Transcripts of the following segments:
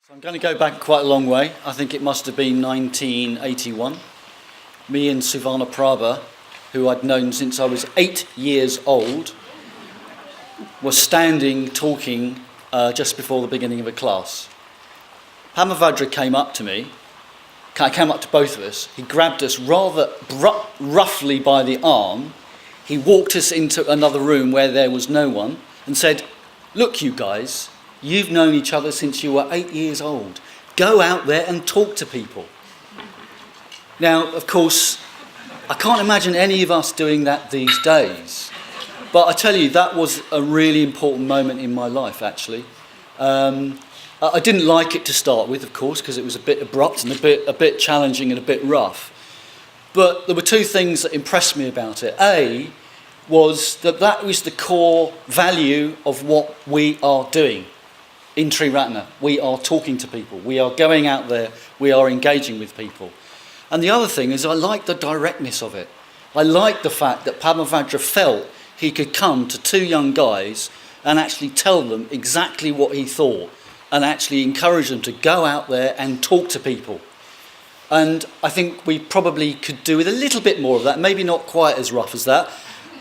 So I'm going to go back quite a long way. I think it must have been 1981. Me and Suvana Prabha, who I'd known since I was 8 years old, were standing talking just before the beginning of a class. Padmasambhava came up to me, came up to both of us. He grabbed us rather roughly by the arm. He walked us into another room where there was no one and said, "Look, you guys, you've known each other since you were 8 years old. Go out there and talk to people." Now, of course, I can't imagine any of us doing that these days. But I tell you, that was a really important moment in my life, actually. I didn't like it to start with, of course, because it was a bit abrupt and a bit challenging and a bit rough. But there were two things that impressed me about it. A was that was the core value of what we are doing in Triratna. We are talking to people. We are going out there. We are engaging with people. And the other thing is I like the directness of it. I like the fact that Padmasambhava felt he could come to two young guys and actually tell them exactly what he thought and actually encourage them to go out there and talk to people. And I think we probably could do with a little bit more of that, maybe not quite as rough as that,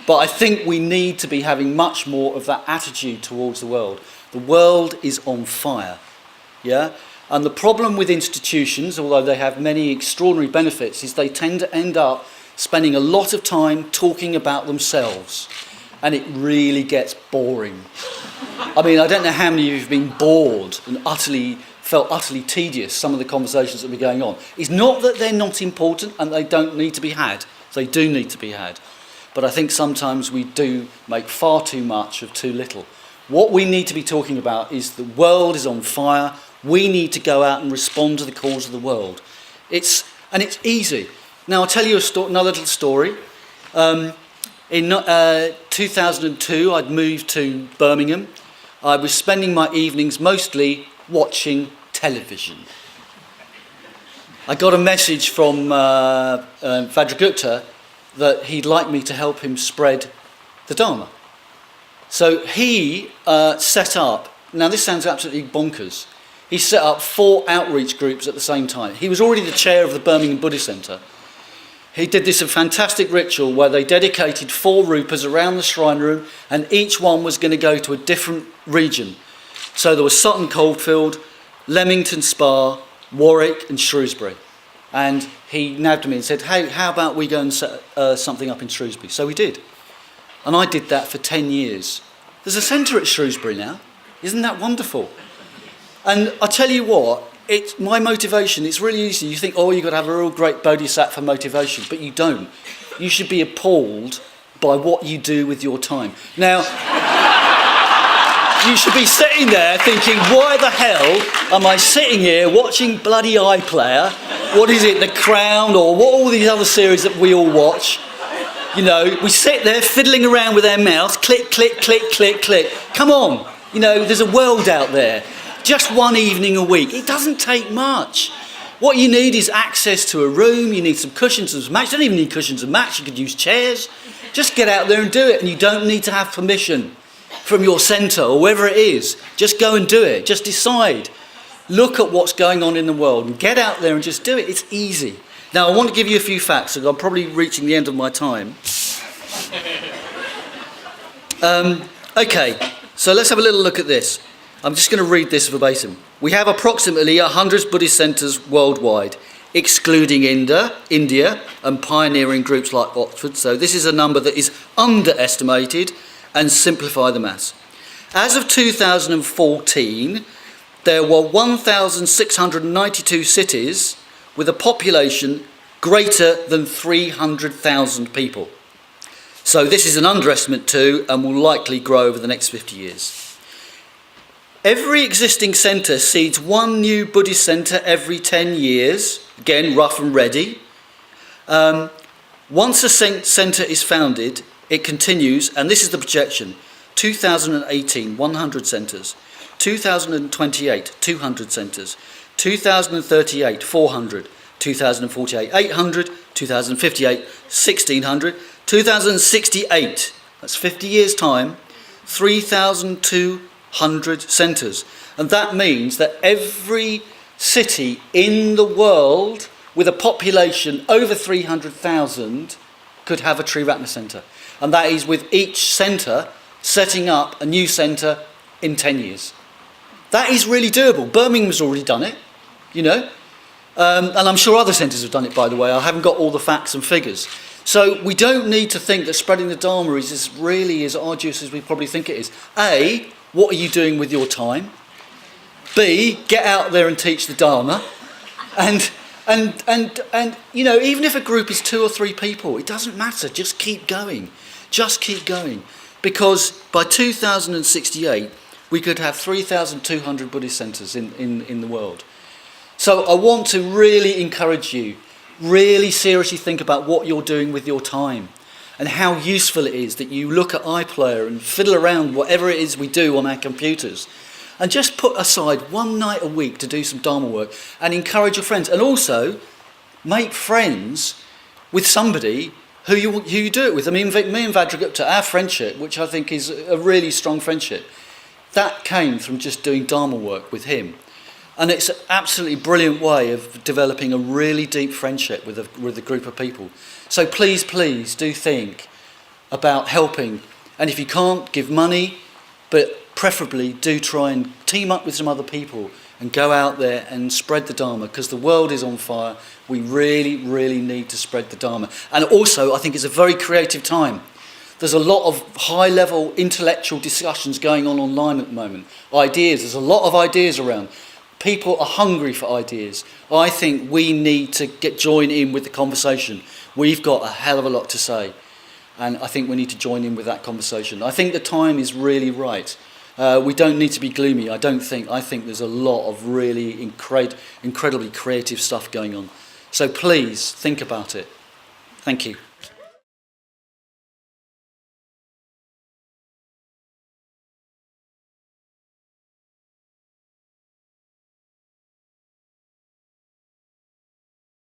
but I think we need to be having much more of that attitude towards the world. The world is on fire, yeah? And the problem with institutions, although they have many extraordinary benefits, is they tend to end up spending a lot of time talking about themselves. And it really gets boring. I mean, I don't know how many of you have been bored and felt utterly tedious, some of the conversations that were going on. It's not that they're not important and they don't need to be had. They do need to be had. But I think sometimes we do make far too much of too little. What we need to be talking about is the world is on fire. We need to go out and respond to the cause of the world. It's easy. Now, I'll tell you another little story. In 2002, I'd moved to Birmingham. I was spending my evenings mostly watching television. I got a message from Vajragupta that he'd like me to help him spread the Dharma. So he set up, now this sounds absolutely bonkers, he set up 4 outreach groups at the same time. He was already the chair of the Birmingham Buddhist Centre. He did this fantastic ritual where they dedicated 4 rupas around the shrine room and each one was going to go to a different region. So there was Sutton Coldfield, Leamington Spa, Warwick and Shrewsbury. And he nabbed me and said, "Hey, how about we go and set something up in Shrewsbury?" So we did. And I did that for 10 years. There's a centre at Shrewsbury now. Isn't that wonderful? And I tell you what, it's my motivation. It's really easy. You think, oh, you've got to have a real great bodhisattva motivation, but you don't. You should be appalled by what you do with your time. Now, you should be sitting there thinking, why the hell am I sitting here watching bloody iPlayer? What is it, The Crown, or what, all these other series that we all watch? You know, we sit there fiddling around with our mouths, click, click, click, click, click. Come on, you know, there's a world out there. Just one evening a week. It doesn't take much. What you need is access to a room. You need some cushions and some mats. You don't even need cushions and mats. You could use chairs. Just get out there and do it. And you don't need to have permission from your centre or wherever it is. Just go and do it. Just decide. Look at what's going on in the world and get out there and just do it. It's easy. Now, I want to give you a few facts. I'm probably reaching the end of my time. Okay, so let's have a little look at this. I'm just going to read this verbatim. We have approximately 100 Buddhist centres worldwide, excluding India and pioneering groups like Oxford. So this is a number that is underestimated and simplify the maths. As of 2014, there were 1,692 cities with a population greater than 300,000 people. So this is an underestimate too and will likely grow over the next 50 years. Every existing centre seeds one new Buddhist centre every 10 years. Again, rough and ready. Once a centre is founded, it continues, and this is the projection. 2018, 100 centres. 2028, 200 centres. 2038, 400. 2048, 800. 2058, 1600. 2068, that's 50 years' time, 3,200 centres. And that means that every city in the world with a population over 300,000 could have a Triratna centre. And that is with each centre setting up a new centre in 10 years. That is really doable. Birmingham's already done it, you know. And I'm sure other centres have done it, by the way. I haven't got all the facts and figures. So we don't need to think that spreading the Dharma is really as arduous as we probably think it is. A, what are you doing with your time? B, get out there and teach the Dharma. And you know, even if a group is 2 or 3 people, it doesn't matter. Just keep going. Just keep going. Because by 2068, we could have 3,200 Buddhist centres in the world. So I want to really encourage you, really seriously think about what you're doing with your time and how useful it is that you look at iPlayer and fiddle around whatever it is we do on our computers. And just put aside one night a week to do some Dharma work and encourage your friends. And also make friends with somebody who you do it with. I mean, me and Vajragupta, our friendship, which I think is a really strong friendship, that came from just doing Dharma work with him. And it's an absolutely brilliant way of developing a really deep friendship with a group of people. So please, please do think about helping. And if you can't, give money, but preferably do try and team up with some other people and go out there and spread the Dharma, because the world is on fire. We really, really need to spread the Dharma. And also, I think it's a very creative time. There's a lot of high-level intellectual discussions going on online at the moment. Ideas, there's a lot of ideas around. People are hungry for ideas. I think we need to join in with the conversation. We've got a hell of a lot to say. And I think we need to join in with that conversation. I think the time is really right. We don't need to be gloomy, I don't think. I think there's a lot of really incredibly creative stuff going on. So please, think about it. Thank you.